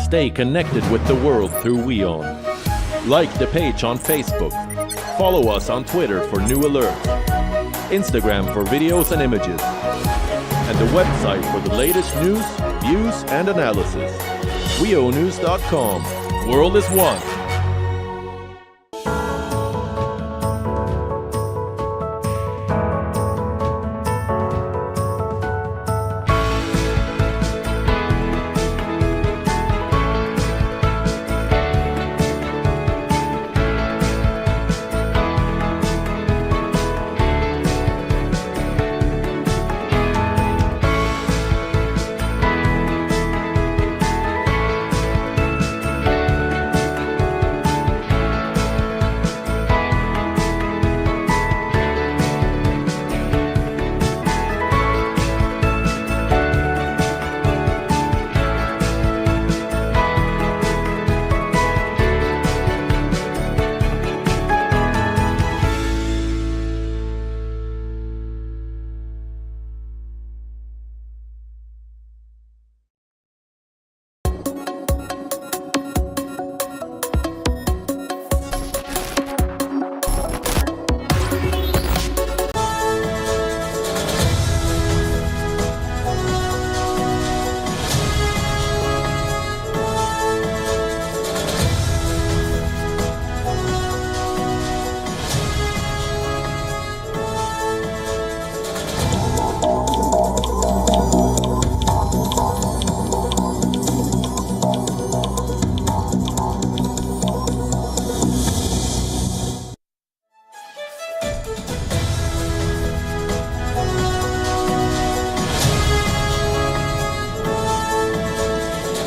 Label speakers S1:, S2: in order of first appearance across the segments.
S1: Stay connected with the world through WION. Like the page on Facebook. Follow us on Twitter for new alerts. Instagram for videos and images. And the website for the latest news, views and analysis. WIONews.com. World is one.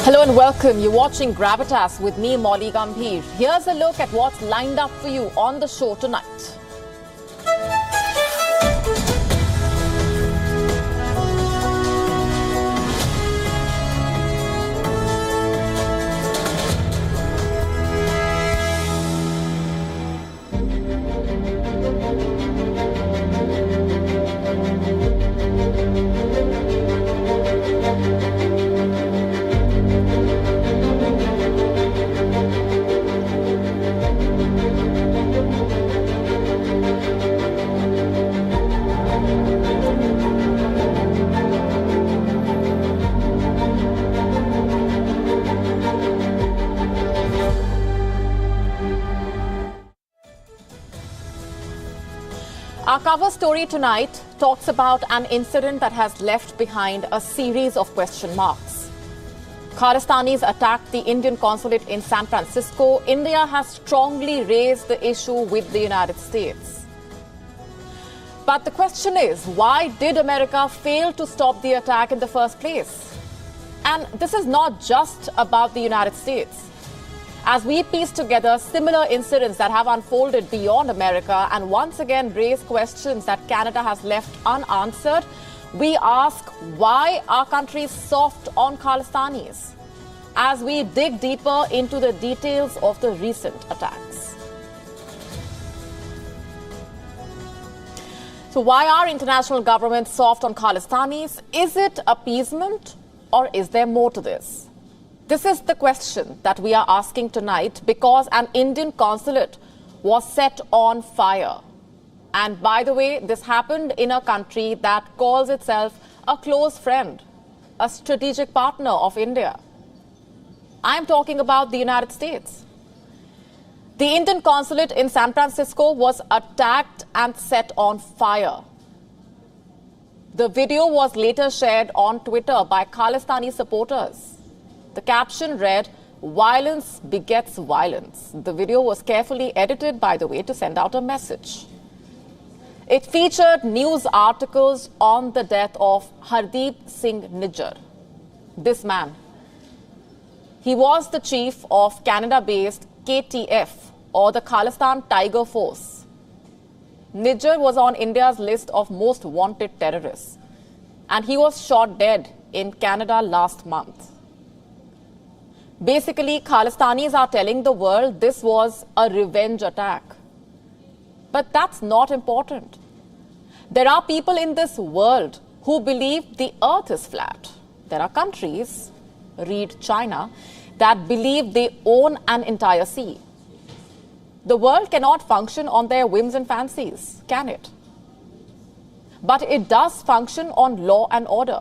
S2: Hello and welcome. You're watching Gravitas with me, Molly Gambhir. Here's a look at what's lined up for you on the show tonight. Our cover story tonight talks about an incident that has left behind a series of question marks. Khalistanis attacked the Indian consulate in San Francisco. India has strongly raised the issue with the United States. But the question is, why did America fail to stop the attack in the first place? And this is not just about the United States. As we piece together similar incidents that have unfolded beyond America and once again raise questions that Canada has left unanswered, we ask why our country is soft on Khalistanis as we dig deeper into the details of the recent attacks. So why are international governments soft on Khalistanis? Is it appeasement or is there more to this? This is the question that we are asking tonight because an Indian consulate was set on fire. And by the way, this happened in a country that calls itself a close friend, a strategic partner of India. I'm talking about the United States. The Indian consulate in San Francisco was attacked and set on fire. The video was later shared on Twitter by Khalistani supporters. The caption read, "Violence begets violence." The video was carefully edited, by the way, to send out a message. It featured news articles on the death of Hardeep Singh Nijjar. This man, he was the chief of Canada-based KTF, or the Khalistan Tiger Force. Nijjar was on India's list of most wanted terrorists, and he was shot dead in Canada last month. Basically, Khalistanis are telling the world this was a revenge attack. But that's not important. There are people in this world who believe the earth is flat. There are countries, read China, that believe they own an entire sea. The world cannot function on their whims and fancies, can it? But it does function on law and order.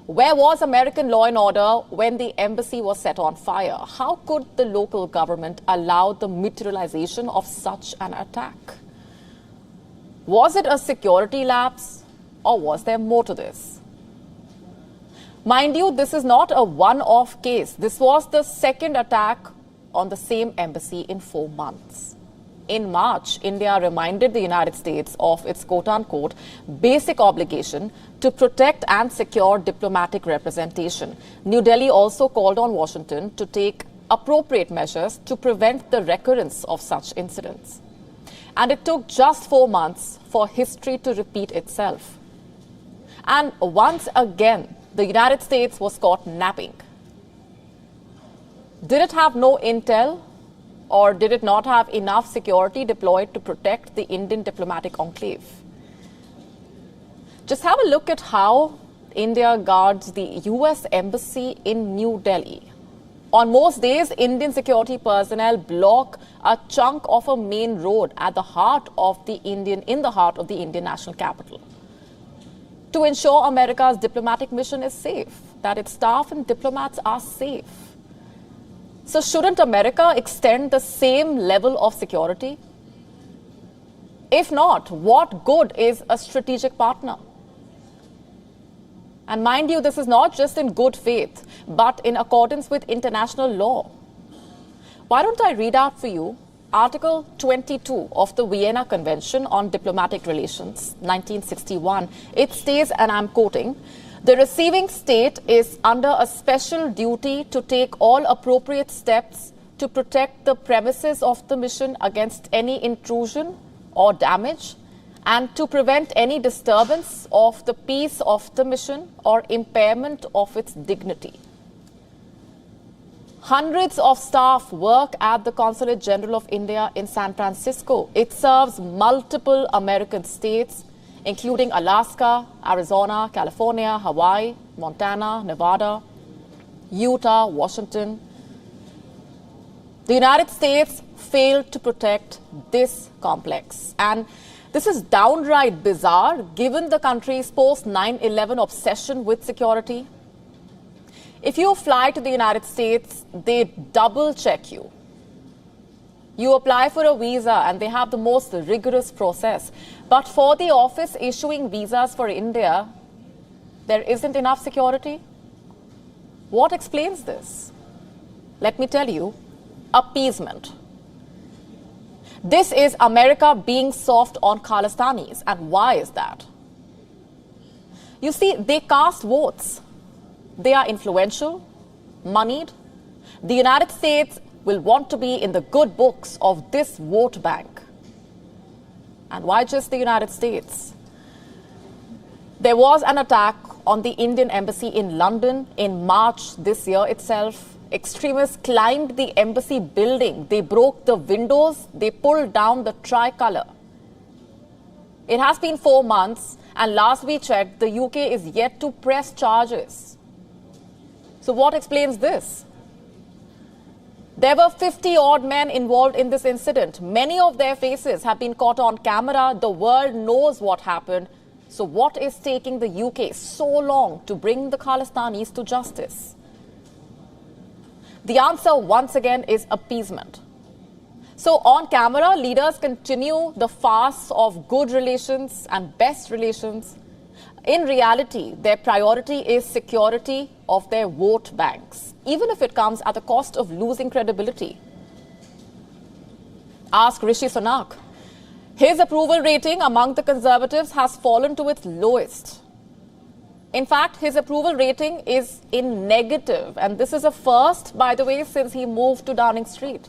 S2: Where was American law and order when the embassy was set on fire? How could the local government allow the materialization of such an attack? Was it a security lapse, or was there more to this? Mind you, this is not a one-off case. This was the second attack on the same embassy in 4 months. In March, India reminded the United States of its quote-unquote basic obligation to protect and secure diplomatic representation. New Delhi also called on Washington to take appropriate measures to prevent the recurrence of such incidents. And it took just 4 months for history to repeat itself. And once again, the United States was caught napping. Did it have no intel, or did it not have enough security deployed to protect the Indian diplomatic enclave? Just have a look at how India guards the US Embassy in New Delhi. On most days, Indian security personnel block a chunk of a main road at the heart of the Indian national capital to ensure America's diplomatic mission is safe, that its staff and diplomats are safe. So shouldn't America extend the same level of security? If not, what good is a strategic partner? And mind you, this is not just in good faith, but in accordance with international law. Why don't I read out for you Article 22 of the Vienna Convention on Diplomatic Relations, 1961. It states, and I'm quoting, "The receiving state is under a special duty to take all appropriate steps to protect the premises of the mission against any intrusion or damage, and to prevent any disturbance of the peace of the mission or impairment of its dignity." Hundreds of staff work at the Consulate General of India in San Francisco. It serves multiple American states, including Alaska, Arizona, California, Hawaii, Montana, Nevada, Utah, Washington. The United States failed to protect this complex. And this is downright bizarre given the country's post-9/11 obsession with security. If you fly to the United States, they double-check you. You apply for a visa and they have the most rigorous process. But for the office issuing visas for India, there isn't enough security. What explains this? Let me tell you, appeasement. This is America being soft on Khalistanis. And why is that? You see, they cast votes. They are influential, moneyed. The United States will want to be in the good books of this vote bank. And why just the United States? There was an attack on the Indian embassy in London in March this year itself. Extremists climbed the embassy building. They broke the windows. They pulled down the tricolour. It has been 4 months, and last we checked, the UK is yet to press charges. So what explains this? There were 50-odd men involved in this incident. Many of their faces have been caught on camera. The world knows what happened. So what is taking the UK so long to bring the Khalistanis to justice? The answer, once again, is appeasement. So on camera, leaders continue the farce of good relations and best relations. In reality, their priority is security of their vote banks, even if it comes at the cost of losing credibility. Ask Rishi Sunak. His approval rating among the Conservatives has fallen to its lowest. In fact, his approval rating is in negative, and this is a first, by the way, since he moved to Downing Street.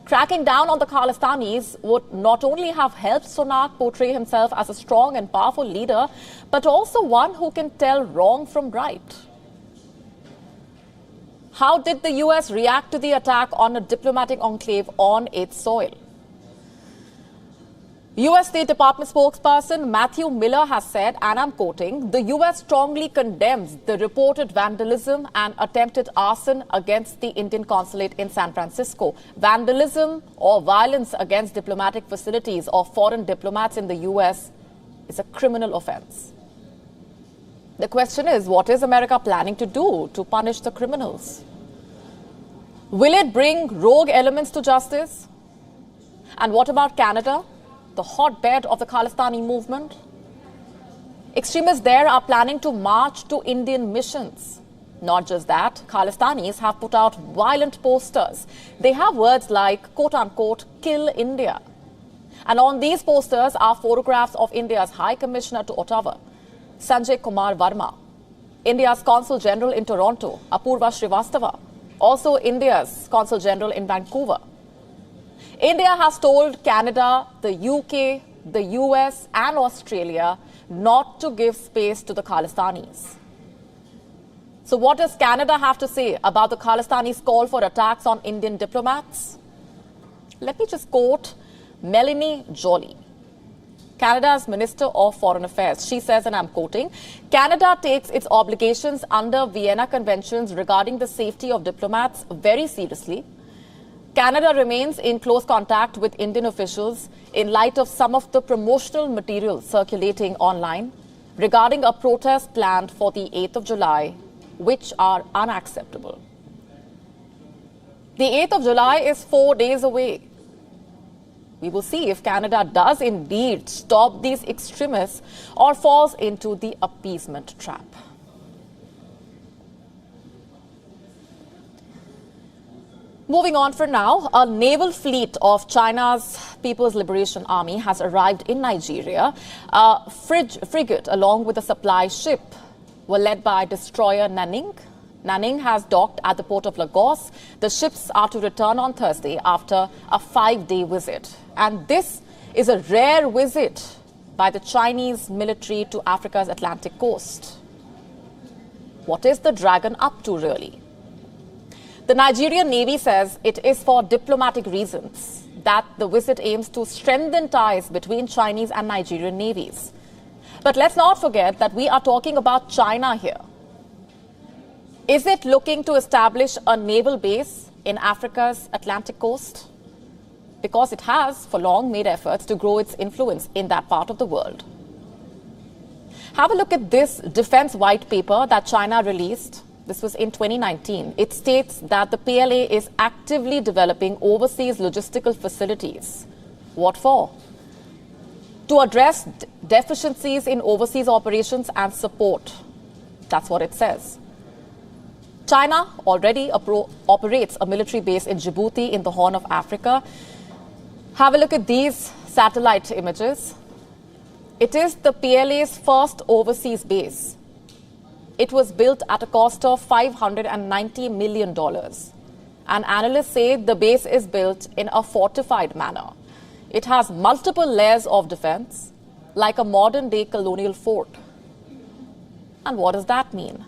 S2: Cracking down on the Khalistanis would not only have helped Sunak portray himself as a strong and powerful leader, but also one who can tell wrong from right. How did the US react to the attack on a diplomatic enclave on its soil? US State Department spokesperson Matthew Miller has said, and I'm quoting, the US strongly condemns the reported vandalism and attempted arson against the Indian consulate in San Francisco. Vandalism or violence against diplomatic facilities or foreign diplomats in the US is a criminal offense. The question is, what is America planning to do to punish the criminals? Will it bring rogue elements to justice? And what about Canada, the hotbed of the Khalistani movement? Extremists there are planning to march to Indian missions. Not just that, Khalistanis have put out violent posters. They have words like, quote-unquote, kill India. And on these posters are photographs of India's High Commissioner to Ottawa, Sanjay Kumar Verma, India's Consul General in Toronto, Apurva Srivastava, also India's Consul General in Vancouver. India has told Canada, the UK, the US and Australia not to give space to the Khalistanis. So what does Canada have to say about the Khalistanis' call for attacks on Indian diplomats? Let me just quote Melanie Joly, Canada's Minister of Foreign Affairs. She says, and I'm quoting, Canada takes its obligations under Vienna Conventions regarding the safety of diplomats very seriously. Canada remains in close contact with Indian officials in light of some of the promotional material circulating online regarding a protest planned for the 8th of July, which are unacceptable. The 8th of July is 4 days away. We will see if Canada does indeed stop these extremists or falls into the appeasement trap. Moving on for now, a naval fleet of China's People's Liberation Army has arrived in Nigeria. A frigate along with a supply ship were led by destroyer Jenin. Jenin has docked at the port of Lagos. The ships are to return on Thursday after a 5-day visit. And this is a rare visit by the Chinese military to Africa's Atlantic coast. What is the Dragon up to, really? The Nigerian Navy says it is for diplomatic reasons that the visit aims to strengthen ties between Chinese and Nigerian navies. But let's not forget that we are talking about China here. Is it looking to establish a naval base in Africa's Atlantic coast? Because it has, for long, made efforts to grow its influence in that part of the world. Have a look at this defense white paper that China released. This was in 2019. It states that the PLA is actively developing overseas logistical facilities. What for? To address deficiencies in overseas operations and support. That's what it says. China already operates a military base in Djibouti in the Horn of Africa. Have a look at these satellite images. It is the PLA's first overseas base. It was built at a cost of $590 million. And analysts say the base is built in a fortified manner. It has multiple layers of defense, like a modern-day colonial fort. And what does that mean?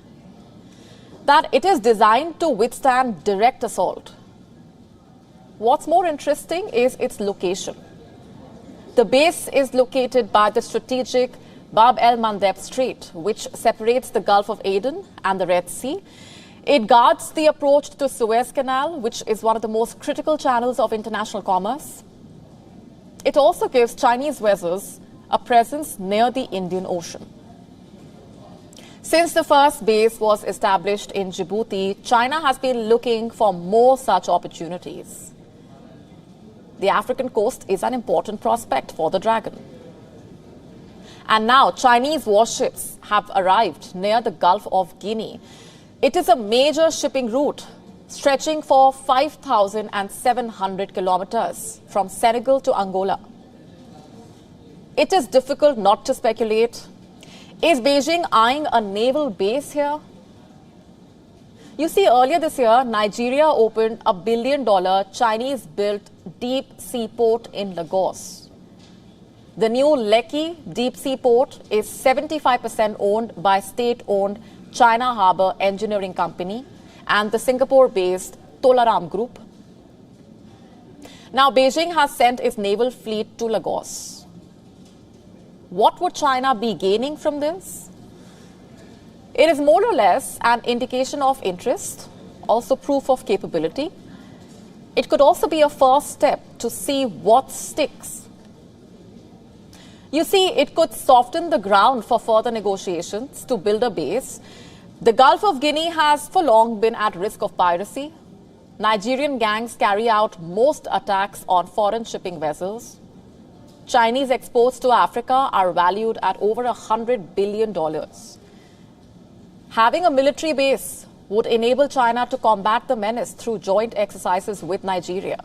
S2: That it is designed to withstand direct assault. What's more interesting is its location. The base is located by the strategic Bab el-Mandeb Strait, which separates the Gulf of Aden and the Red Sea. It guards the approach to Suez Canal, which is one of the most critical channels of international commerce. It also gives Chinese vessels a presence near the Indian Ocean. Since the first base was established in Djibouti, China has been looking for more such opportunities. The African coast is an important prospect for the Dragon. And now Chinese warships have arrived near the Gulf of Guinea. It is a major shipping route stretching for 5,700 kilometers from Senegal to Angola. It is difficult not to speculate. Is Beijing eyeing a naval base here? You see, earlier this year, Nigeria opened a $1 billion Chinese-built deep sea port in Lagos. The new Lekki deep sea port is 75% owned by state-owned China Harbour Engineering Company and the Singapore-based Tolaram Group. Now, Beijing has sent its naval fleet to Lagos. What would China be gaining from this? It is more or less an indication of interest, also proof of capability. It could also be a first step to see what sticks. You see, it could soften the ground for further negotiations to build a base. The Gulf of Guinea has for long been at risk of piracy. Nigerian gangs carry out most attacks on foreign shipping vessels. Chinese exports to Africa are valued at over $100 billion. Having a military base would enable China to combat the menace through joint exercises with Nigeria.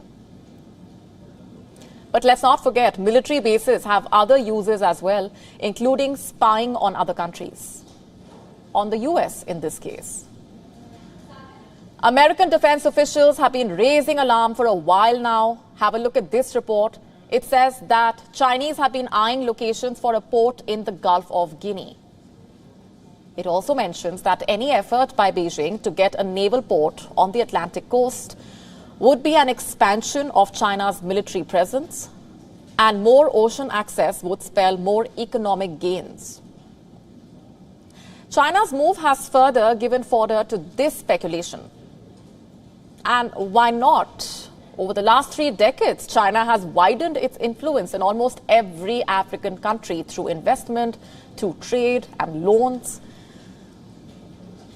S2: But let's not forget, military bases have other uses as well, including spying on other countries, on the US in this case. American defense officials have been raising alarm for a while now. Have a look at this report. It says that Chinese have been eyeing locations for a port in the Gulf of Guinea. It also mentions that any effort by Beijing to get a naval port on the Atlantic coast would be an expansion of China's military presence, and more ocean access would spell more economic gains. China's move has further given fodder to this speculation. And why not? Over the last 3 decades, China has widened its influence in almost every African country through investment, through trade and loans.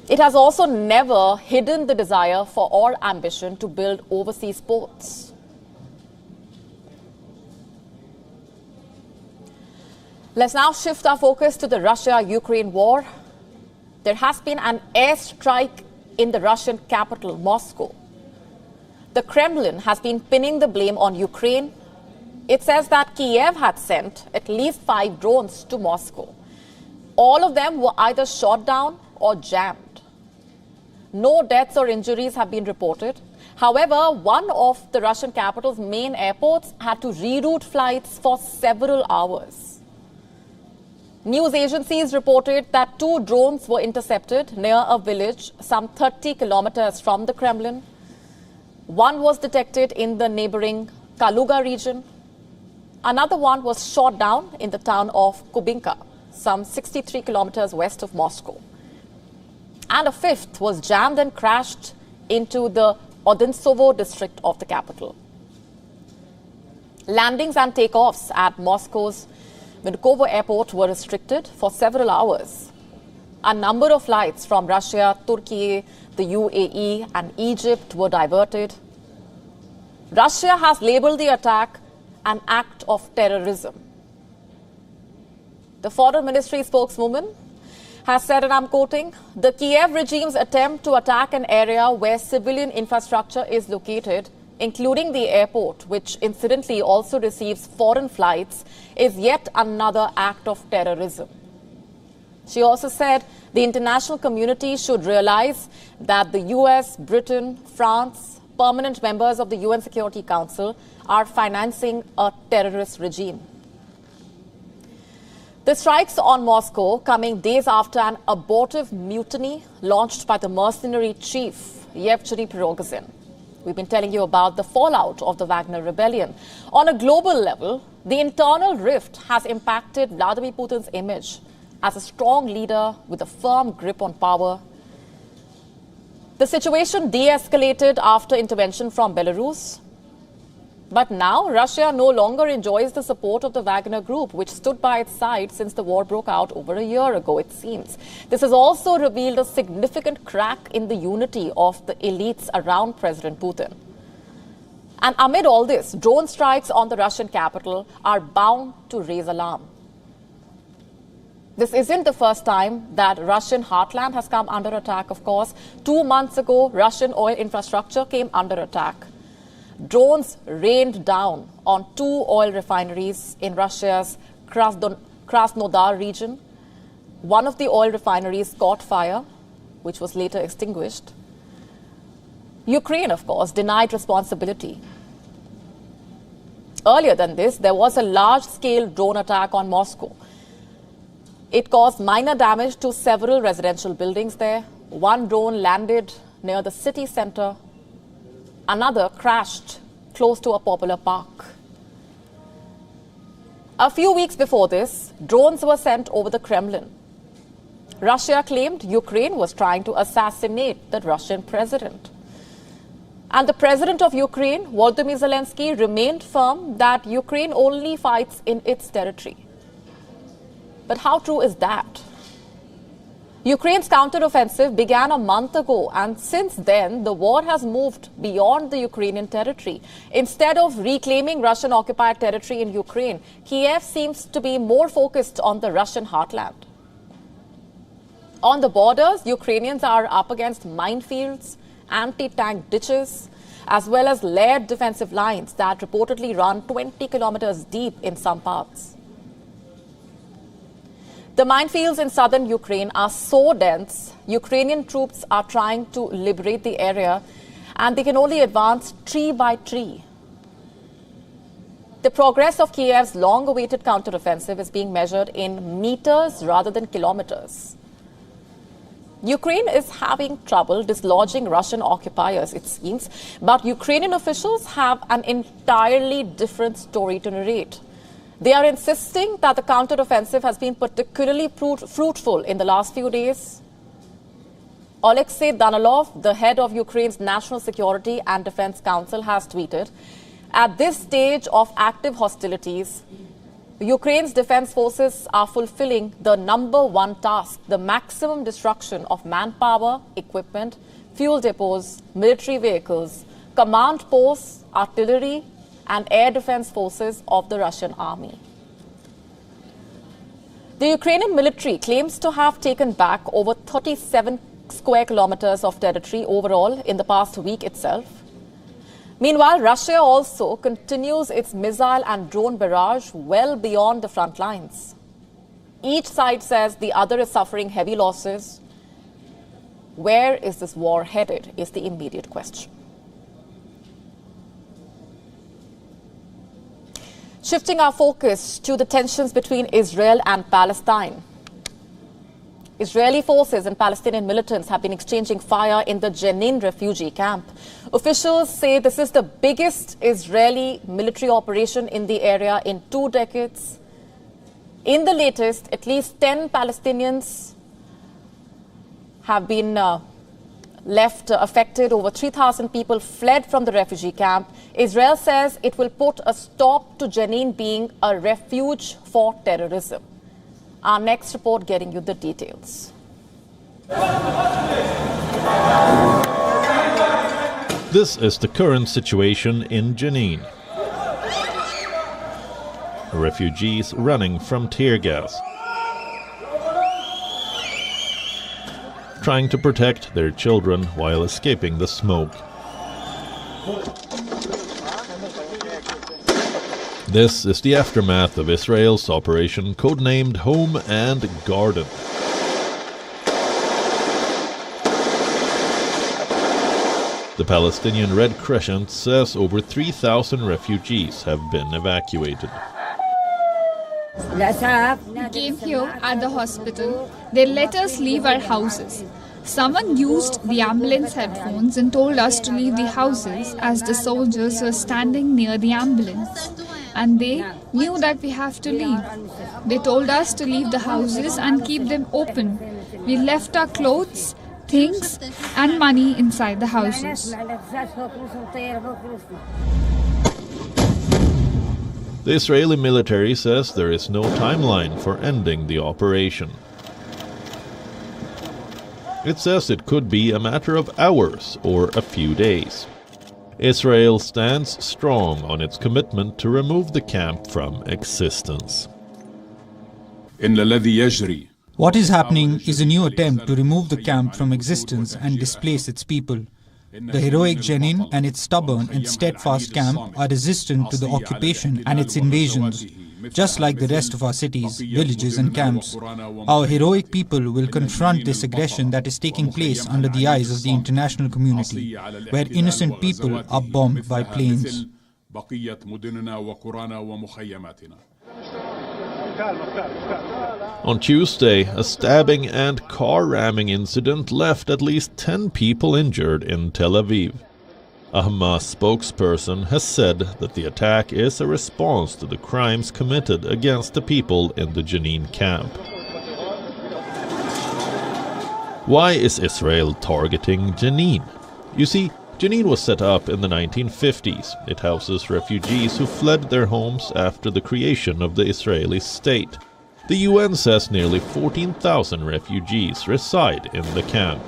S2: It has also never hidden the desire for or ambition to build overseas ports. Let's now shift our focus to the Russia-Ukraine war. There has been an airstrike in the Russian capital, Moscow. The Kremlin has been pinning the blame on Ukraine. It says that Kiev had sent at least 5 drones to Moscow. All of them were either shot down or jammed. No deaths or injuries have been reported. However, one of the Russian capital's main airports had to reroute flights for several hours. News agencies reported that 2 drones were intercepted near a village some 30 kilometers from the Kremlin. One was detected in the neighboring Kaluga region. Another one was shot down in the town of Kubinka, some 63 kilometers west of Moscow. And a 5th was jammed and crashed into the Odintsovo district of the capital. Landings and takeoffs at Moscow's Vnukovo airport were restricted for several hours. A number of flights from Russia, Turkey, the UAE and Egypt were diverted. Russia has labeled the attack an act of terrorism. The Foreign Ministry spokeswoman has said, and I'm quoting, "The Kiev regime's attempt to attack an area where civilian infrastructure is located, including the airport, which incidentally also receives foreign flights, is yet another act of terrorism." She also said the international community should realize that the US, Britain, France, permanent members of the UN Security Council are financing a terrorist regime. The strikes on Moscow coming days after an abortive mutiny launched by the mercenary chief, Yevgeny Prigozhin. We've been telling you about the fallout of the Wagner rebellion. On a global level, the internal rift has impacted Vladimir Putin's image as a strong leader with a firm grip on power. The situation de-escalated after intervention from Belarus. But now Russia no longer enjoys the support of the Wagner Group, which stood by its side since the war broke out over a year ago, it seems. This has also revealed a significant crack in the unity of the elites around President Putin. And amid all this, drone strikes on the Russian capital are bound to raise alarm. This isn't the first time that Russian heartland has come under attack, of course. 2 months ago, Russian oil infrastructure came under attack. Drones rained down on 2 oil refineries in Russia's Krasnodar region. One of the oil refineries caught fire, which was later extinguished. Ukraine, of course, denied responsibility. Earlier than this, there was a large-scale drone attack on Moscow. It caused minor damage to several residential buildings there. One drone landed near the city center. Another crashed close to a popular park. A few weeks before this, drones were sent over the Kremlin. Russia claimed Ukraine was trying to assassinate the Russian president. And the president of Ukraine, Volodymyr Zelensky, remained firm that Ukraine only fights in its territory. But how true is that? Ukraine's counteroffensive began a month ago, and since then, the war has moved beyond the Ukrainian territory. Instead of reclaiming Russian-occupied territory in Ukraine, Kiev seems to be more focused on the Russian heartland. On the borders, Ukrainians are up against minefields, anti-tank ditches, as well as layered defensive lines that reportedly run 20 kilometers deep in some parts. The minefields in southern Ukraine are so dense, Ukrainian troops are trying to liberate the area, and they can only advance tree by tree. The progress of Kiev's long-awaited counteroffensive is being measured in meters rather than kilometers. Ukraine is having trouble dislodging Russian occupiers, it seems, but Ukrainian officials have an entirely different story to narrate. They are insisting that the counteroffensive has been particularly fruitful in the last few days. Alexei Danilov, the head of Ukraine's National Security and Defense Council, has tweeted, "At this stage of active hostilities, Ukraine's defense forces are fulfilling the number one task, the maximum destruction of manpower, equipment, fuel depots, military vehicles, command posts, artillery, and air defense forces of the Russian army." The Ukrainian military claims to have taken back over 37 square kilometers of territory overall in the past week itself. Meanwhile, Russia also continues its missile and drone barrage well beyond the front lines. Each side says the other is suffering heavy losses. Where is this war headed is the immediate question. Shifting our focus to the tensions between Israel and Palestine. Israeli forces and Palestinian militants have been exchanging fire in the Jenin refugee camp. Officials say this is the biggest Israeli military operation in the area in 2 decades. In the latest, at least 10 Palestinians have been left affected. Over 3,000 people fled from the refugee camp. Israel says it will put a stop to Jenin being a refuge for terrorism. Our next report getting you the details.
S1: This is the current situation in Jenin. Refugees running from tear gas, trying to protect their children while escaping the smoke. This is the aftermath of Israel's operation codenamed Home and Garden. The Palestinian Red Crescent says over 3,000 refugees have been evacuated.
S3: We came here at the hospital. They let us leave our houses. Someone used the ambulance headphones and told us to leave the houses as the soldiers were standing near the ambulance. And they knew that we have to leave. They told us to leave the houses and keep them open. We left our clothes, things and money inside the houses.
S1: The Israeli military says there is no timeline for ending the operation. It says it could be a matter of hours or a few days. Israel stands strong on its commitment to remove the camp from existence.
S4: What is happening is a new attempt to remove the camp from existence and displace its people. The heroic Jenin and its stubborn and steadfast camp are resistant to the occupation and its invasions. Just like the rest of our cities, villages and camps, our heroic people will confront this aggression that is taking place under the eyes of the international community, where innocent people are bombed by planes.
S1: On Tuesday, a stabbing and car ramming incident left at least 10 people injured in Tel Aviv. A Hamas spokesperson has said that the attack is a response to the crimes committed against the people in the Jenin camp. Why is Israel targeting Jenin? You see, Jenin was set up in the 1950s. It houses refugees who fled their homes after the creation of the Israeli state. The UN says nearly 14,000 refugees reside in the camp.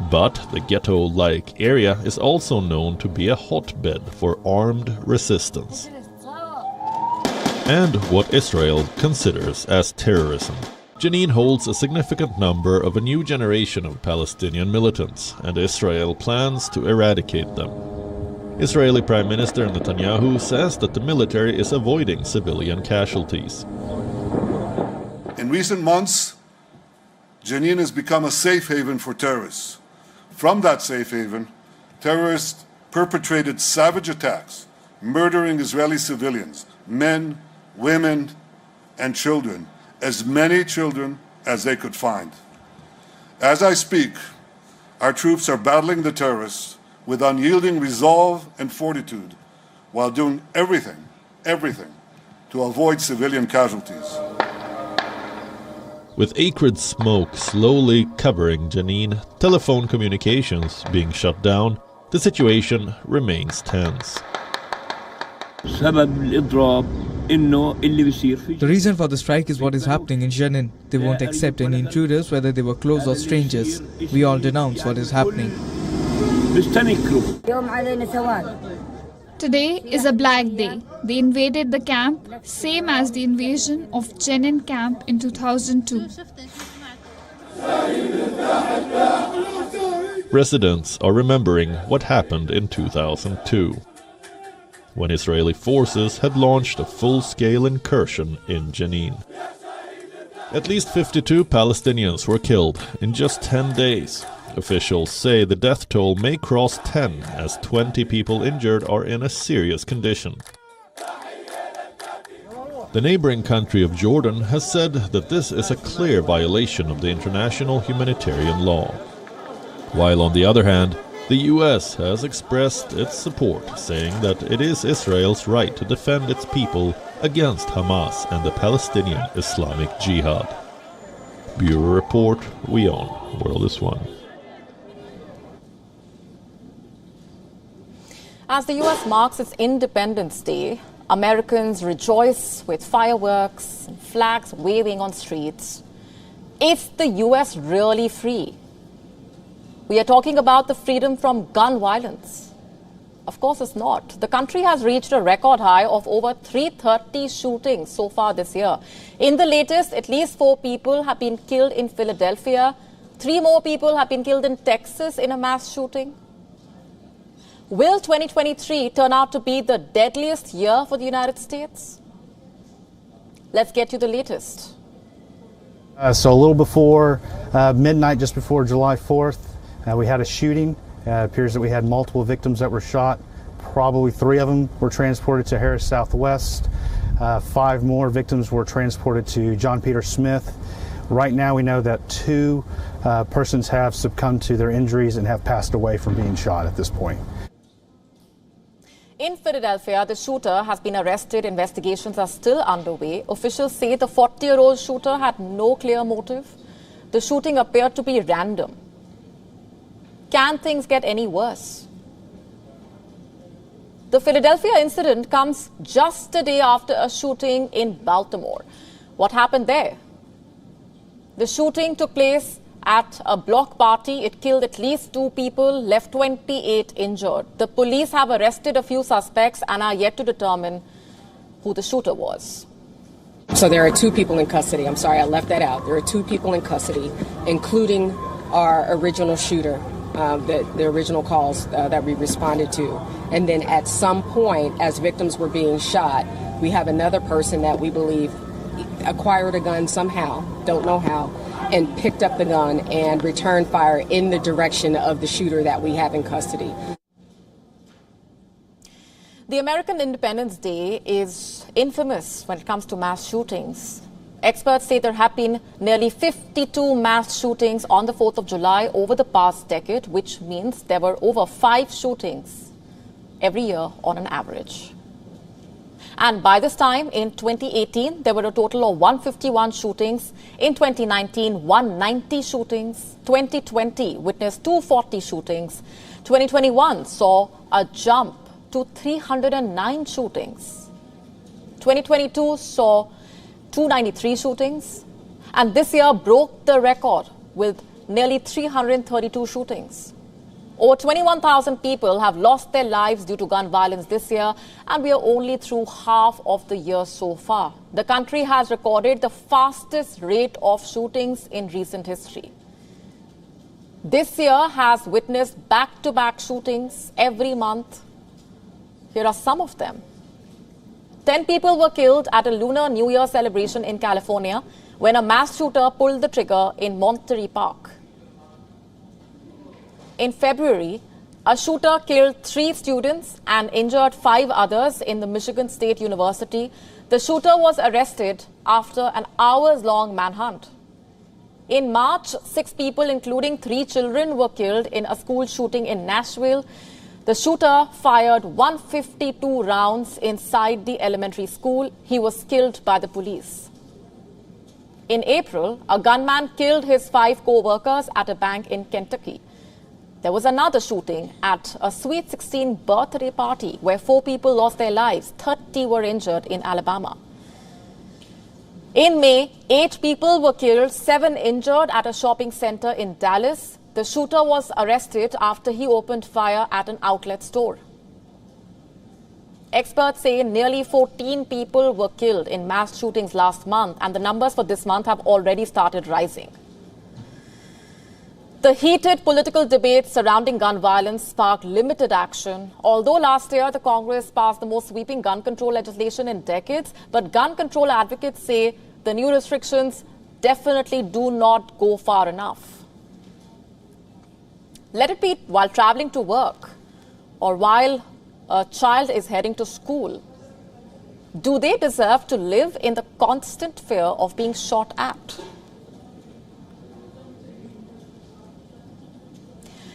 S1: But the ghetto-like area is also known to be a hotbed for armed resistance and what Israel considers as terrorism. Jenin holds a significant number of a new generation of Palestinian militants, and Israel plans to eradicate them. Israeli Prime Minister Netanyahu says that the military is avoiding civilian casualties.
S5: In recent months, Jenin has become a safe haven for terrorists. From that safe haven, terrorists perpetrated savage attacks, murdering Israeli civilians, men, women, and children, as many children as they could find. As I speak, our troops are battling the terrorists with unyielding resolve and fortitude, while doing everything to avoid civilian casualties.
S1: With acrid smoke slowly covering Jenin, telephone communications being shut down, the situation remains tense.
S6: The
S7: reason for the strike is what is happening in Jenin. They won't accept any intruders, whether they were close or strangers. We all denounce what is happening.
S3: Today is a black day. They invaded the camp, same as the invasion of Jenin camp in 2002.
S1: Residents are remembering what happened in 2002, when Israeli forces had launched a full-scale incursion in Jenin. At least 52 Palestinians were killed in just 10 days. Officials say the death toll may cross 10 as 20 people injured are in a serious condition. The neighboring country of Jordan has said that this is a clear violation of the international humanitarian law. While on the other hand, the US has expressed its support, saying that it is Israel's right to defend its people against Hamas and the Palestinian Islamic Jihad. Bureau Report, WION, World is One.
S2: As the US marks its Independence Day, Americans rejoice with fireworks and flags waving on streets. Is the US really free? We are talking about the freedom from gun violence. Of course it's not. The country has reached a record high of over 330 shootings so far this year. In the latest, at least 4 people have been killed in Philadelphia. 3 more people have been killed in Texas in a mass shooting. Will 2023 turn out to be the deadliest year for the United States? Let's get you the latest.
S8: So a little before midnight, just before July 4th, we had a shooting. It appears that we had multiple victims that were shot. Probably 3 of them were transported to Harris Southwest. 5 more victims were transported to John Peter Smith. Right now we know that 2 persons have succumbed to their injuries and have passed away from being shot at this point.
S2: In Philadelphia, the shooter has been arrested. Investigations are still underway. Officials say the 40-year-old shooter had no clear motive. The shooting appeared to be random. Can things get any worse? The Philadelphia incident comes just a day after a shooting in Baltimore. What happened there? The shooting took place at a block party. It killed at least 2 people, left 28 injured. The police have arrested a few suspects and are yet to determine who the shooter was.
S9: So there are 2 people in custody. I'm sorry, I left that out. There are 2 people in custody, including our original shooter, the original calls that we responded to. And then at some point, as victims were being shot, we have another person that we believe acquired a gun somehow, don't know how, and picked up the gun and returned fire in the direction of the shooter that we have in custody.
S2: The American Independence Day is infamous when it comes to mass shootings. Experts say there have been nearly 52 mass shootings on the 4th of July over the past decade, which means there were over 5 shootings every year on an average. And by this time, in 2018, there were a total of 151 shootings. In 2019, 190 shootings. 2020 witnessed 240 shootings. 2021 saw a jump to 309 shootings. 2022 saw 293 shootings. And this year broke the record with nearly 332 shootings. Over 21,000 people have lost their lives due to gun violence this year, and we are only through half of the year so far. The country has recorded the fastest rate of shootings in recent history. This year has witnessed back-to-back shootings every month. Here are some of them. 10 people were killed at a Lunar New Year celebration in California when a mass shooter pulled the trigger in Monterey Park. In February, a shooter killed 3 students and injured 5 others in the Michigan State University. The shooter was arrested after an hours-long manhunt. In March, 6 people, including 3 children, were killed in a school shooting in Nashville. The shooter fired 152 rounds inside the elementary school. He was killed by the police. In April, a gunman killed his 5 co-workers at a bank in Kentucky. There was another shooting at a Sweet 16 birthday party where 4 people lost their lives. 30 were injured in Alabama. In May, 8 people were killed, 7 injured at a shopping center in Dallas. The shooter was arrested after he opened fire at an outlet store. Experts say nearly 14 people were killed in mass shootings last month, and the numbers for this month have already started rising. The heated political debate surrounding gun violence sparked limited action. Although last year the Congress passed the most sweeping gun control legislation in decades, but gun control advocates say the new restrictions definitely do not go far enough. Let it be while traveling to work or while a child is heading to school. Do they deserve to live in the constant fear of being shot at?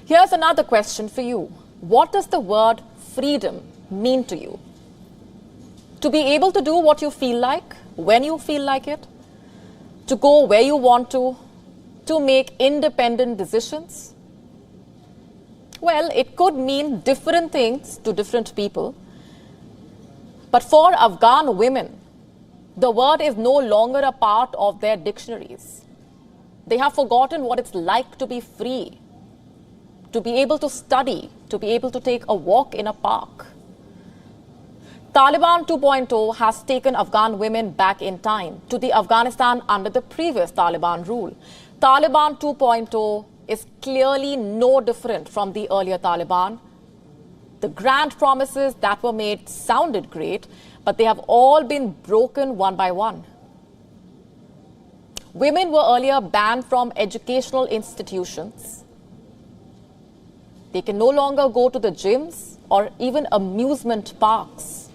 S2: Here's another question for you. What does the word freedom mean to you? To be able to do what you feel like, when you feel like it, to go where you want to make independent decisions? Well, it could mean different things to different people. But for Afghan women, the word is no longer a part of their dictionaries. They have forgotten what it's like to be free, to be able to study, to be able to take a walk in a park. Taliban 2.0 has taken Afghan women back in time to the Afghanistan under the previous Taliban rule. Taliban 2.0 is clearly no different from the earlier Taliban. The grand promises that were made sounded great, but they have all been broken one by one. Women were earlier banned from educational institutions. They can no longer go to the gyms or even amusement parks.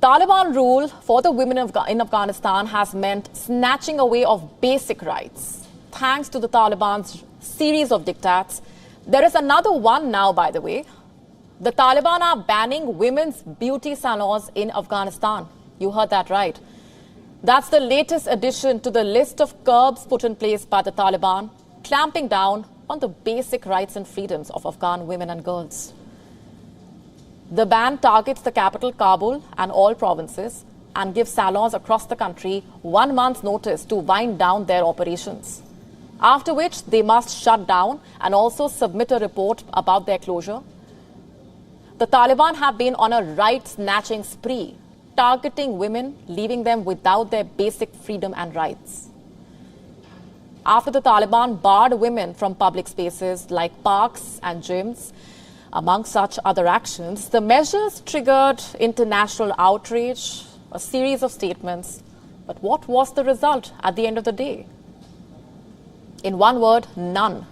S2: Taliban rule for the women in Afghanistan has meant snatching away of basic rights. Thanks to the Taliban's series of diktats, there is another one now, by the way. The Taliban are banning women's beauty salons in Afghanistan. You heard that right. That's the latest addition to the list of curbs put in place by the Taliban, clamping down on the basic rights and freedoms of Afghan women and girls. The ban targets the capital, Kabul, and all provinces, and gives salons across the country 1 month's notice to wind down their operations, after which they must shut down and also submit a report about their closure. The Taliban have been on a right-snatching spree, targeting women, leaving them without their basic freedom and rights. After the Taliban barred women from public spaces like parks and gyms, among such other actions, the measures triggered international outrage, a series of statements. But what was the result at the end of the day? In one word, none.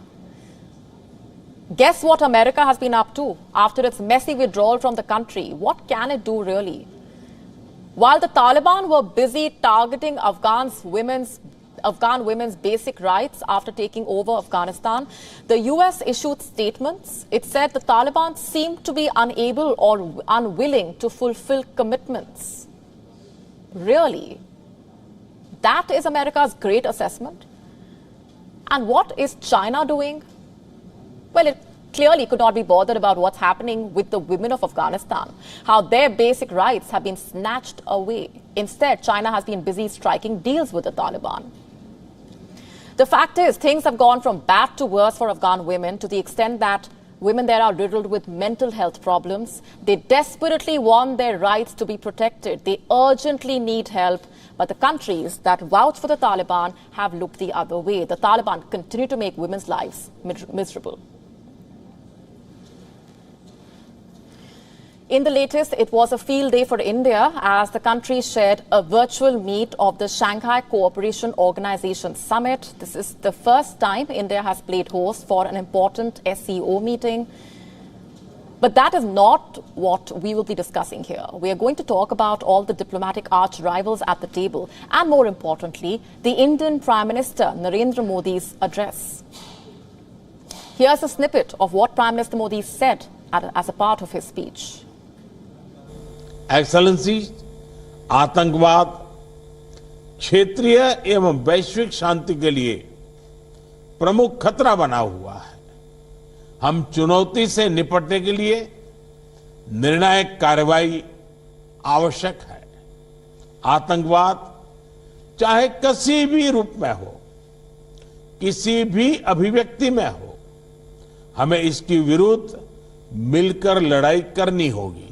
S2: Guess what America has been up to after its messy withdrawal from the country? What can it do really? While the Taliban were busy targeting Afghan women's Afghan women's basic rights after taking over Afghanistan. The US issued statements. It said the Taliban seemed to be unable or unwilling to fulfill commitments. Really? That is America's great assessment? And what is China doing? Well, it clearly could not be bothered about what's happening with the women of Afghanistan, how their basic rights have been snatched away. Instead, China has been busy striking deals with the Taliban. The fact is, things have gone from bad to worse for Afghan women to the extent that women there are riddled with mental health problems. They desperately want their rights to be protected. They urgently need help. But the countries that vouch for the Taliban have looked the other way. The Taliban continue to make women's lives miserable. In the latest, it was a field day for India as the country shared a virtual meet of the Shanghai Cooperation Organization Summit. This is the first time India has played host for an important SCO meeting. But that is not what we will be discussing here. We are going to talk about all the diplomatic arch rivals at the table and, more importantly, the Indian Prime Minister Narendra Modi's address. Here's a snippet of what Prime Minister Modi said as a part of his speech.
S6: Excellency, आतंकवाद क्षेत्रीय एवं वैश्विक शांति के लिए प्रमुख खतरा बना हुआ है। हम चुनौती से निपटने के लिए निर्णायक कार्रवाई आवश्यक है। आतंकवाद चाहे किसी भी रूप में हो, किसी भी अभिव्यक्ति में हो, हमें इसके विरुद्ध मिलकर लड़ाई करनी होगी।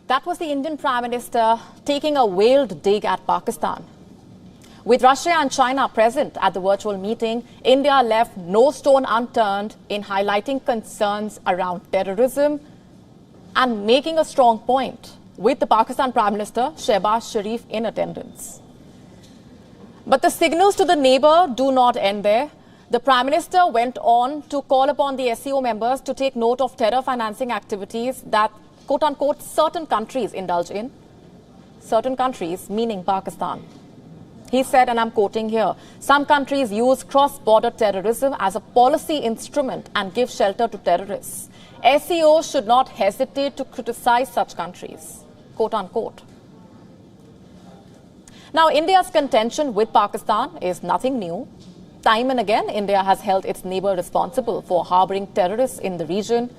S2: That was the Indian Prime Minister taking a veiled dig at Pakistan. With Russia and China present at the virtual meeting, India left no stone unturned in highlighting concerns around terrorism and making a strong point, with the Pakistan Prime Minister Shehbaz Sharif in attendance. But the signals to the neighbor do not end there. The Prime Minister went on to call upon the SCO members to take note of terror financing activities that, quote-unquote, certain countries indulge in. Certain countries, meaning Pakistan. He said, and I'm quoting here, some countries use cross-border terrorism as a policy instrument and give shelter to terrorists. SCO should not hesitate to criticize such countries, quote-unquote. Now, India's contention with Pakistan is nothing new. Time and again, India has held its neighbor responsible for harboring terrorists in the region,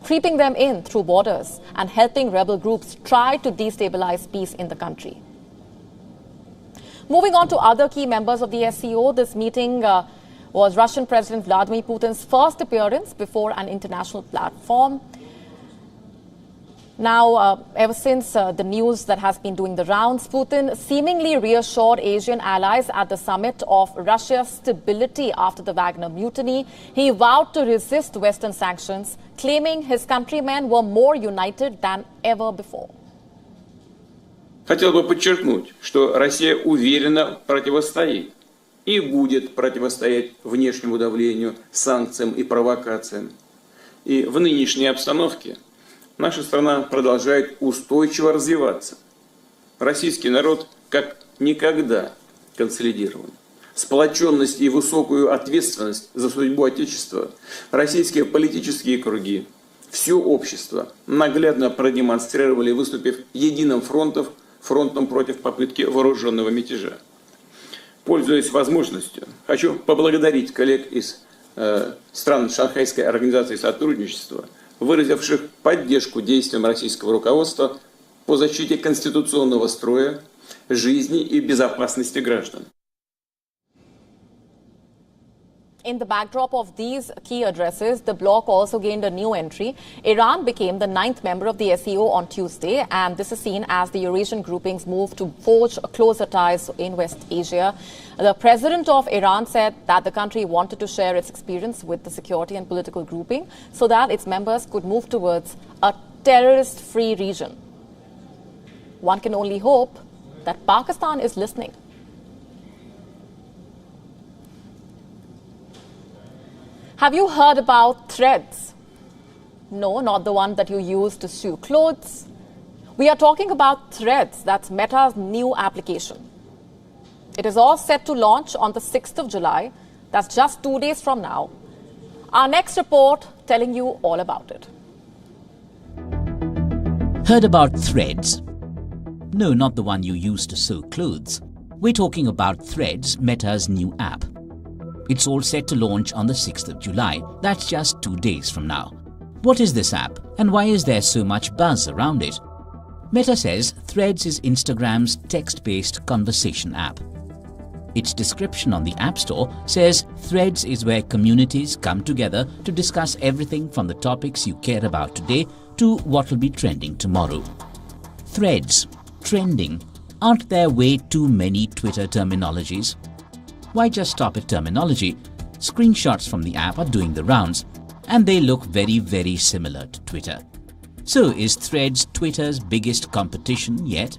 S2: creeping them in through borders and helping rebel groups try to destabilize peace in the country. Moving on to other key members of the SCO, this meeting was Russian President Vladimir Putin's first appearance before an international platform. Now, ever since the news that has been doing the rounds, Putin seemingly reassured Asian allies at the summit of Russia's stability after the Wagner mutiny. He vowed to resist Western sanctions, claiming his countrymen were more united than ever before.
S10: Хотел бы подчеркнуть, что Россия уверенно противостоит и будет противостоять внешнему давлению, санкциям и провокациям. И в нынешней обстановке наша страна продолжает устойчиво развиваться. Российский народ как никогда консолидирован. Сплоченность и высокую ответственность за судьбу Отечества российские политические круги, все общество наглядно продемонстрировали, выступив единым фронтом против попытки вооруженного мятежа. Пользуясь возможностью, хочу поблагодарить коллег из стран Шанхайской организации сотрудничества, выразивших поддержку действиям российского руководства по защите конституционного строя, жизни и безопасности граждан.
S2: In the backdrop of these key addresses, the bloc also gained a new entry. Iran became the 9th member of the SCO on Tuesday, and this is seen as the Eurasian grouping's move to forge closer ties in West Asia. The president of Iran said that the country wanted to share its experience with the security and political grouping so that its members could move towards a terrorist-free region. One can only hope that Pakistan is listening. Have you heard about threads? No, not the one that you use to sew clothes. We are talking about Threads, that's Meta's new application. It is all set to launch on the 6th of July. That's just 2 days from now. Our next report telling you all about it.
S11: Heard about Threads? No, not the one you use to sew clothes. We're talking about Threads, Meta's new app. It's all set to launch on the 6th of July. That's just 2 days from now. What is this app and why is there so much buzz around it? Meta says Threads is Instagram's text-based conversation app. Its description on the App Store says Threads is where communities come together to discuss everything from the topics you care about today to what will be trending tomorrow. Threads, trending, aren't there way too many Twitter terminologies? Why just stop at terminology? Screenshots from the app are doing the rounds, and they look very, very similar to Twitter. So is Threads Twitter's biggest competition yet?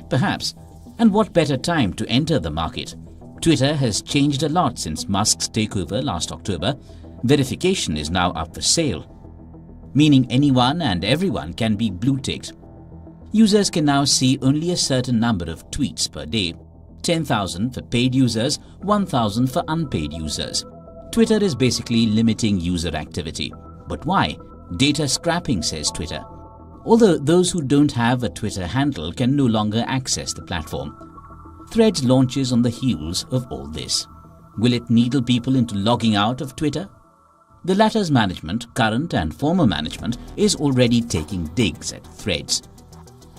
S11: Perhaps. And what better time to enter the market? Twitter has changed a lot since Musk's takeover last October. Verification is now up for sale, meaning anyone and everyone can be blue-ticked. Users can now see only a certain number of tweets per day, 10,000 for paid users, 1,000 for unpaid users. Twitter is basically limiting user activity. But why? Data scrapping, says Twitter. Although those who don't have a Twitter handle can no longer access the platform. Threads launches on the heels of all this. Will it needle people into logging out of Twitter? The latter's management, current and former management, is already taking digs at Threads.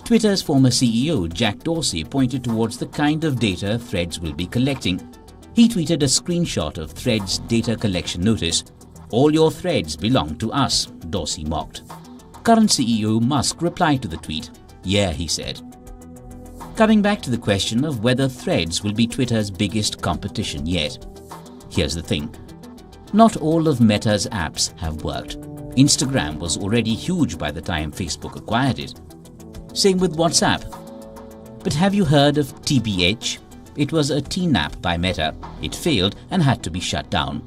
S11: Twitter's former CEO, Jack Dorsey, pointed towards the kind of data Threads will be collecting. He tweeted a screenshot of Threads' data collection notice. "All your threads belong to us," Dorsey mocked. Current CEO Musk replied to the tweet. "Yeah," he said. Coming back to the question of whether Threads will be Twitter's biggest competition yet. Here's the thing. Not all of Meta's apps have worked. Instagram was already huge by the time Facebook acquired it. Same with WhatsApp. But have you heard of TBH? It was a teen app by Meta. It failed and had to be shut down.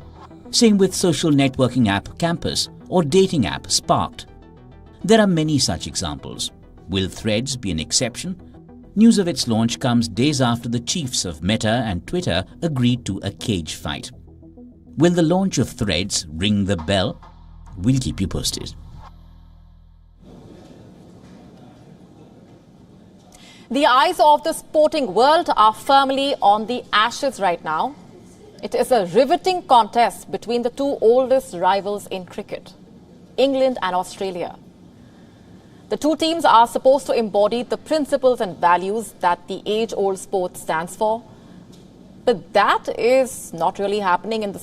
S11: Same with social networking app Campus or dating app Sparked. There are many such examples. Will Threads be an exception? News of its launch comes days after the chiefs of Meta and Twitter agreed to a cage fight. Will the launch of Threads ring the bell? We'll keep you posted.
S2: The eyes of the sporting world are firmly on the Ashes right now. It is a riveting contest between the two oldest rivals in cricket, England and Australia. The two teams are supposed to embody the principles and values that the age-old sport stands for. But that is not really happening in the